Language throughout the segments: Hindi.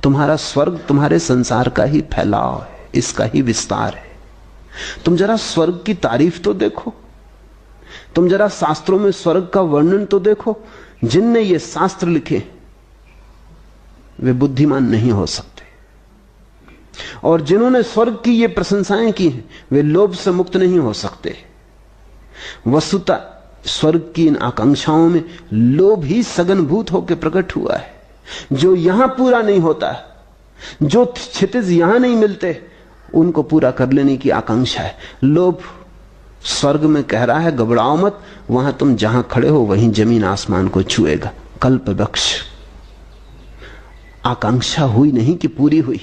तुम्हारा स्वर्ग तुम्हारे संसार का ही फैलाव है, इसका ही विस्तार है। तुम जरा स्वर्ग की तारीफ तो देखो, तुम जरा शास्त्रों में स्वर्ग का वर्णन तो देखो। जिनने ये शास्त्र लिखे वे बुद्धिमान नहीं हो सकते, और जिन्होंने स्वर्ग की ये प्रशंसाएं की हैं वे लोभ से मुक्त नहीं हो सकते। वस्तुतः स्वर्ग की इन आकांक्षाओं में लोभ ही सघनभूत होकर प्रकट हुआ है। जो यहां पूरा नहीं होता, जो क्षितिज यहां नहीं मिलते, उनको पूरा कर लेने की आकांक्षा है। लोभ स्वर्ग में कह रहा है घबराओ मत, वहां तुम जहां खड़े हो वहीं जमीन आसमान को छुएगा। कल्प वृक्ष आकांक्षा हुई नहीं कि पूरी हुई।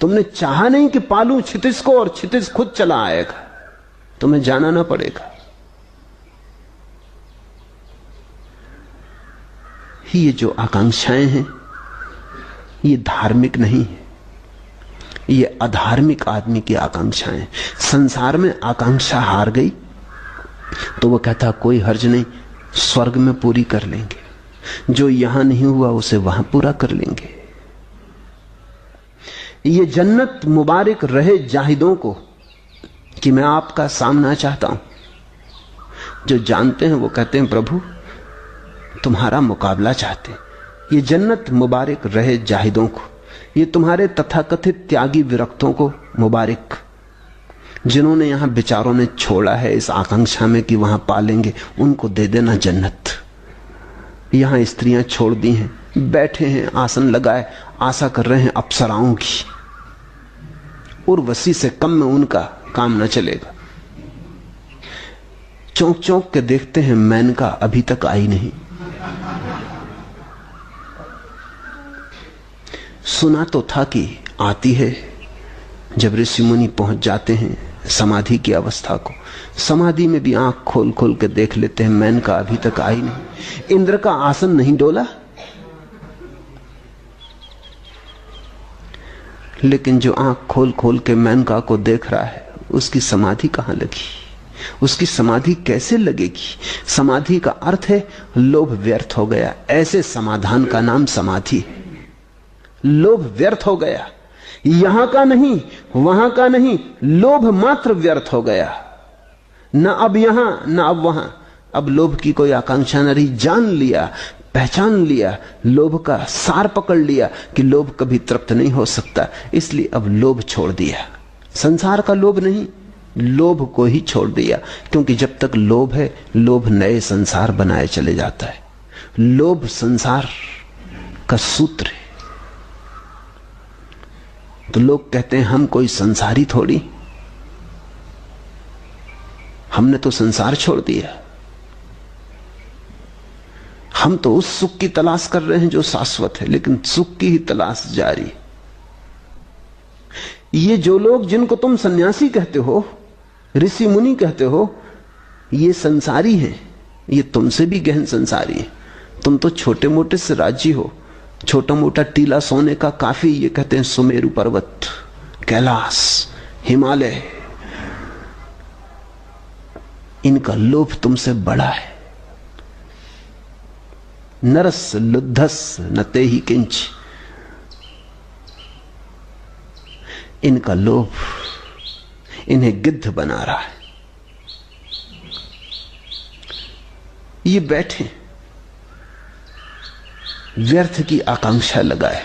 तुमने चाहा नहीं कि पालू क्षितिज को और क्षितिज खुद चला आएगा, तुम्हें जाना ना पड़ेगा। ये जो आकांक्षाएं हैं ये धार्मिक नहीं है, ये अधार्मिक आदमी की आकांक्षाएं। संसार में आकांक्षा हार गई तो वो कहता कोई हर्ज नहीं, स्वर्ग में पूरी कर लेंगे, जो यहां नहीं हुआ उसे वहां पूरा कर लेंगे। ये जन्नत मुबारक रहे जाहिदों को कि मैं आपका सामना चाहता हूं। जो जानते हैं वो कहते हैं प्रभु तुम्हारा मुकाबला चाहते हैं। ये जन्नत मुबारक रहे जाहिदों को, ये तुम्हारे तथाकथित त्यागी विरक्तों को मुबारक, जिन्होंने यहां विचारों ने छोड़ा है इस आकांक्षा में कि वहां पालेंगे, उनको दे देना जन्नत। यहां स्त्रियां छोड़ दी हैं, बैठे हैं आसन लगाए, आशा कर रहे हैं अप्सराओं की। उर्वशी से कम में उनका काम न चलेगा। चौंक चौंक के देखते हैं मेनका अभी तक आई नहीं। सुना तो था कि आती है। जब ऋषि मुनि पहुंच जाते हैं समाधि की अवस्था को, समाधि में भी आंख खोल खोल के देख लेते हैं मेनका अभी तक आई नहीं। इंद्र का आसन नहीं डोला, लेकिन जो आंख खोल खोल के मेनका को देख रहा है उसकी समाधि कहां लगी, उसकी समाधि कैसे लगेगी? समाधि का अर्थ है लोभ व्यर्थ हो गया। ऐसे समाधान का नाम समाधि है। लोभ व्यर्थ हो गया, यहां का नहीं वहां का नहीं, लोभ मात्र व्यर्थ हो गया। न अब यहां न अब वहां, अब लोभ की कोई आकांक्षा न रही। जान लिया, पहचान लिया, लोभ का सार पकड़ लिया कि लोभ कभी तृप्त नहीं हो सकता, इसलिए अब लोभ छोड़ दिया। संसार का लोभ नहीं, लोभ को ही छोड़ दिया, क्योंकि जब तक लोभ है लोभ नए संसार बनाए चले जाता है। लोभ संसार का सूत्र है। तो लोग कहते हैं हम कोई संसारी थोड़ी, हमने तो संसार छोड़ दिया, हम तो उस सुख की तलाश कर रहे हैं जो शाश्वत है, लेकिन सुख की ही तलाश जारी। ये जो लोग जिनको तुम सन्यासी कहते हो, ऋषि मुनि कहते हो, ये संसारी हैं, ये तुमसे भी गहन संसारी हैं। तुम तो छोटे मोटे से राज्य हो, छोटा मोटा टीला सोने का काफी। ये कहते हैं सुमेरु पर्वत, कैलाश, हिमालय। इनका लोभ तुमसे बड़ा है। नरस लुद्धस न तेहि किंच, इनका लोभ इन्हें गिद्ध बना रहा है। ये बैठे व्यर्थ की आकांक्षा लगाए।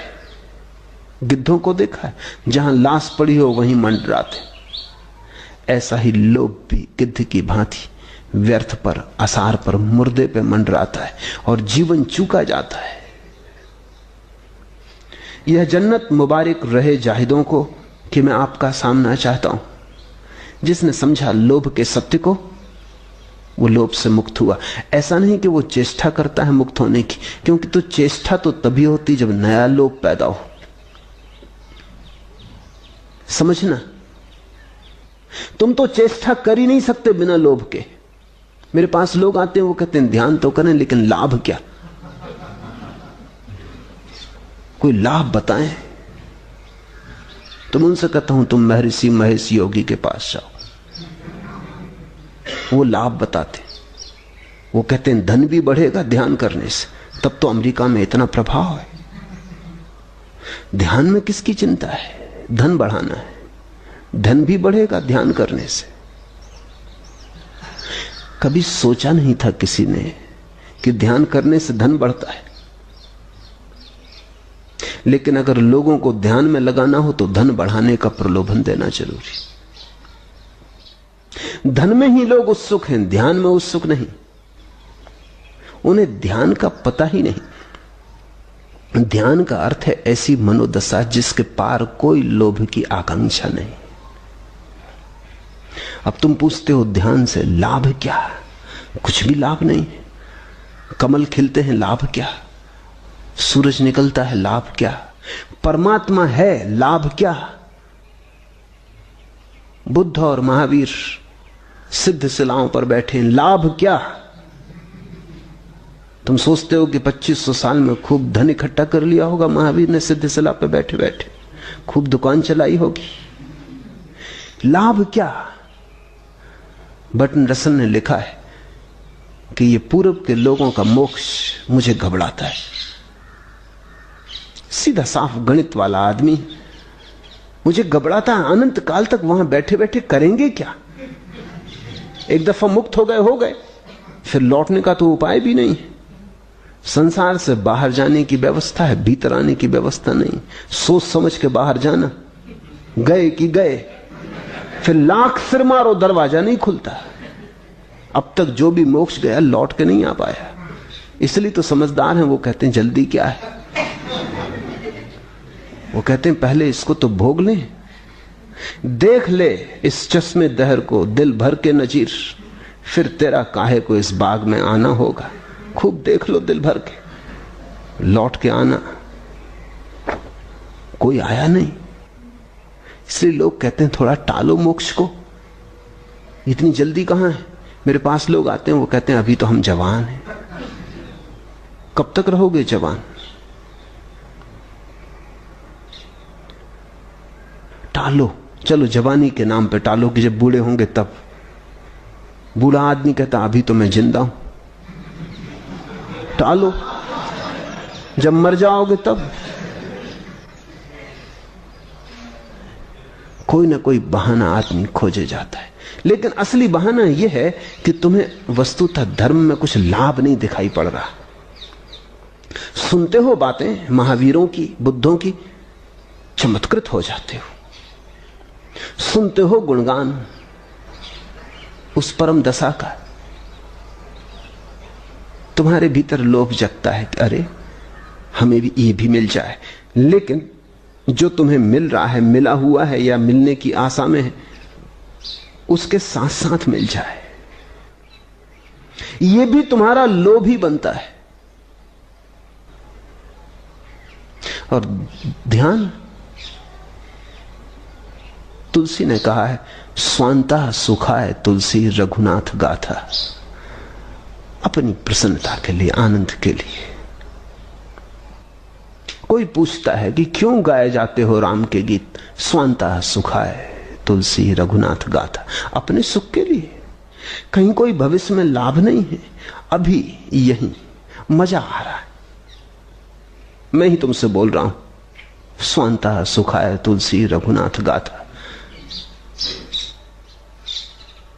गिद्धों को देखा है, जहां लाश पड़ी हो वहीं मंडराते। ऐसा ही लोभ भी गिद्ध की भांति व्यर्थ पर, आसार पर, मुर्दे पे मंडराता है और जीवन चूका जाता है। यह जन्नत मुबारक रहे जाहिदों को कि मैं आपका सामना चाहता हूं। जिसने समझा लोभ के सत्य को, वो लोभ से मुक्त हुआ। ऐसा नहीं कि वो चेष्टा करता है मुक्त होने की, क्योंकि तो चेष्टा तो तभी होती जब नया लोभ पैदा हो। समझना, तुम तो चेष्टा कर ही नहीं सकते बिना लोभ के। मेरे पास लोग आते हैं, वो कहते हैं ध्यान तो करें, लेकिन लाभ क्या? कोई लाभ बताएं। तुम उनसे कहता हूं तुम महर्षि महेश योगी के पास जाओ, वो लाभ बताते। वो कहते हैं धन भी बढ़ेगा ध्यान करने से। तब तो अमेरिका में इतना प्रभाव है। ध्यान में किसकी चिंता है? धन बढ़ाना है। धन भी बढ़ेगा ध्यान करने से। कभी सोचा नहीं था किसी ने कि ध्यान करने से धन बढ़ता है, लेकिन अगर लोगों को ध्यान में लगाना हो तो धन बढ़ाने का प्रलोभन देना जरूरी। धन में ही लोग उत्सुक हैं, ध्यान में उत्सुक नहीं। उन्हें ध्यान का पता ही नहीं। ध्यान का अर्थ है ऐसी मनोदशा जिसके पार कोई लोभ की आकांक्षा नहीं। अब तुम पूछते हो ध्यान से लाभ क्या? कुछ भी लाभ नहीं। कमल खिलते हैं, लाभ क्या? सूरज निकलता है, लाभ क्या? परमात्मा है, लाभ क्या? बुद्ध और महावीर सिद्ध शिलाओं पर बैठे, लाभ क्या? तुम सोचते हो कि 2500 साल में खूब धन इकट्ठा कर लिया होगा महावीर ने सिद्ध शिला पर बैठे बैठे, खूब दुकान चलाई होगी, लाभ क्या? बर्टन रसल ने लिखा है कि ये पूरब के लोगों का मोक्ष मुझे घबराता है। सीधा साफ गणित वाला आदमी, मुझे घबराता है। अनंत काल तक वहां बैठे बैठे करेंगे क्या? एक दफा मुक्त हो गए, फिर लौटने का तो उपाय भी नहीं है। संसार से बाहर जाने की व्यवस्था है, भीतर आने की व्यवस्था नहीं। सोच समझ के बाहर जाना, गए कि गए, फिर लाख सिर मारो दरवाजा नहीं खुलता। अब तक जो भी मोक्ष गया लौट के नहीं आ पाया। इसलिए तो समझदार हैं, वो कहते हैं जल्दी क्या है। वो कहते हैं पहले इसको तो भोग ले, देख ले इस चश्मे दहर को दिल भर के नजीर, फिर तेरा काहे को इस बाग में आना होगा। खूब देख लो दिल भर के, लौट के आना। कोई आया नहीं, इसलिए लोग कहते हैं थोड़ा टालो मोक्ष को, इतनी जल्दी कहां है। मेरे पास लोग आते हैं, वो कहते हैं अभी तो हम जवान हैं। कब तक रहोगे जवान? टालो, चलो जवानी के नाम पे टालो कि जब बूढ़े होंगे तब। बूढ़ा आदमी कहता अभी तो मैं जिंदा हूं, टालो, जब मर जाओगे तब। कोई ना कोई बहाना आदमी खोजे जाता है, लेकिन असली बहाना यह है कि तुम्हें वस्तुतः धर्म में कुछ लाभ नहीं दिखाई पड़ रहा। सुनते हो बातें महावीरों की, बुद्धों की, चमत्कृत हो जाते हो। सुनते हो गुणगान उस परम दशा का, तुम्हारे भीतर लोभ जगता है कि अरे हमें भी ये भी मिल जाए। लेकिन जो तुम्हें मिल रहा है, मिला हुआ है या मिलने की आशा में है, उसके साथ साथ मिल जाए, यह भी तुम्हारा लोभ ही बनता है। और ध्यान, तुलसी ने कहा है स्वांता सुखाय तुलसी रघुनाथ गाथा, अपनी प्रसन्नता के लिए, आनंद के लिए। कोई पूछता है कि क्यों गाए जाते हो राम के गीत? स्वांता सुखाय तुलसी रघुनाथ गाथा, अपने सुख के लिए। कहीं कोई भविष्य में लाभ नहीं है, अभी यही मजा आ रहा है। मैं ही तुमसे बोल रहा हूं स्वांता सुखाय तुलसी रघुनाथ गाथा,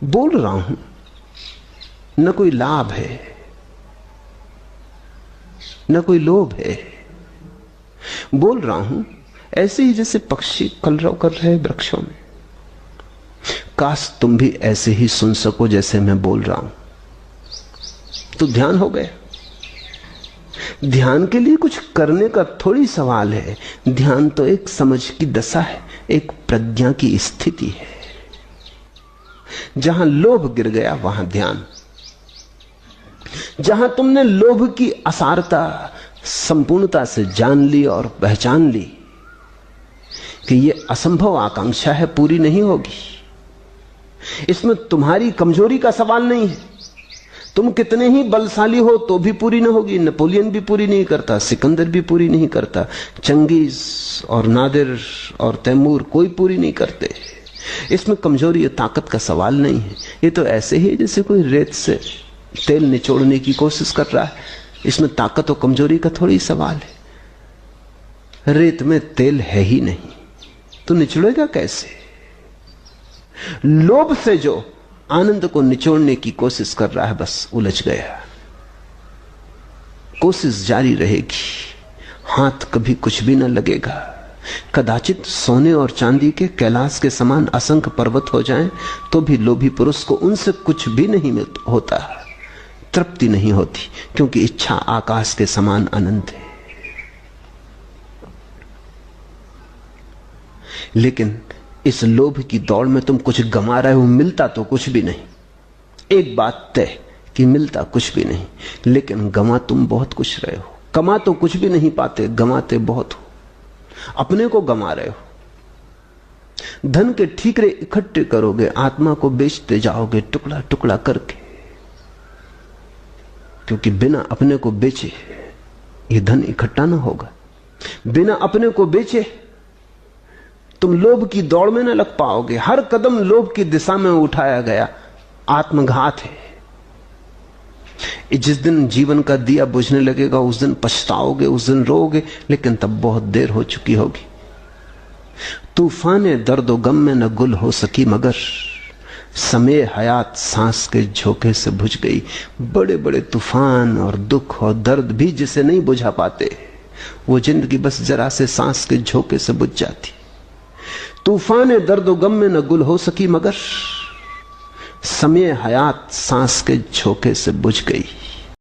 बोल रहा हूं, न कोई लाभ है न कोई लोभ है। बोल रहा हूं ऐसे ही जैसे पक्षी कलरव कर रहे वृक्षों में। काश तुम भी ऐसे ही सुन सको जैसे मैं बोल रहा हूं, तो ध्यान हो गया। ध्यान के लिए कुछ करने का थोड़ी सवाल है। ध्यान तो एक समझ की दशा है, एक प्रज्ञा की स्थिति है। जहां लोभ गिर गया वहां ध्यान। जहां तुमने लोभ की असारता संपूर्णता से जान ली और पहचान ली कि यह असंभव आकांक्षा है, पूरी नहीं होगी, इसमें तुम्हारी कमजोरी का सवाल नहीं है। तुम कितने ही बलशाली हो तो भी पूरी न होगी। नेपोलियन भी पूरी नहीं करता, सिकंदर भी पूरी नहीं करता, चंगेज और नादिर और तैमूर कोई पूरी नहीं करते। इसमें कमजोरी या ताकत का सवाल नहीं है। ये तो ऐसे ही जैसे कोई रेत से तेल निचोड़ने की कोशिश कर रहा है। इसमें ताकत और कमजोरी का थोड़ी सवाल है। रेत में तेल है ही नहीं तो निचोड़ेगा कैसे? लोभ से जो आनंद को निचोड़ने की कोशिश कर रहा है बस उलझ गया। कोशिश जारी रहेगी, हाथ कभी कुछ भी न लगेगा। कदाचित सोने और चांदी के कैलाश के समान असंख्य पर्वत हो जाएं तो भी लोभी पुरुष को उनसे कुछ भी नहीं होता, तृप्ति नहीं होती, क्योंकि इच्छा आकाश के समान अनंत है। लेकिन इस लोभ की दौड़ में तुम कुछ गंवा रहे हो, मिलता तो कुछ भी नहीं। एक बात तय कि मिलता कुछ भी नहीं, लेकिन गंवा तुम बहुत कुछ रहे हो। कमा तो कुछ भी नहीं पाते, गंवाते बहुत हो। अपने को गंवा रहे हो। धन के ठीकरे इकट्ठे करोगे, आत्मा को बेचते जाओगे टुकड़ा टुकड़ा करके, क्योंकि बिना अपने को बेचे ये धन इकट्ठा ना होगा। बिना अपने को बेचे तुम लोभ की दौड़ में न लग पाओगे। हर कदम लोभ की दिशा में उठाया गया आत्मघात है। जिस दिन जीवन का दिया बुझने लगेगा उस दिन पछताओगे, उस दिन रोओगे, लेकिन तब बहुत देर हो चुकी होगी। तूफाने दर्दो गम में न गुल हो सकी मगर समय हयात सांस के झोंके से बुझ गई। बड़े बड़े तूफान और दुख और दर्द भी जिसे नहीं बुझा पाते, वो जिंदगी बस जरा से सांस के झोंके से बुझ जाती। तूफाने दर्दो गम में न गुल हो सकी मगर समय हयात सांस के झोंके से बुझ गई।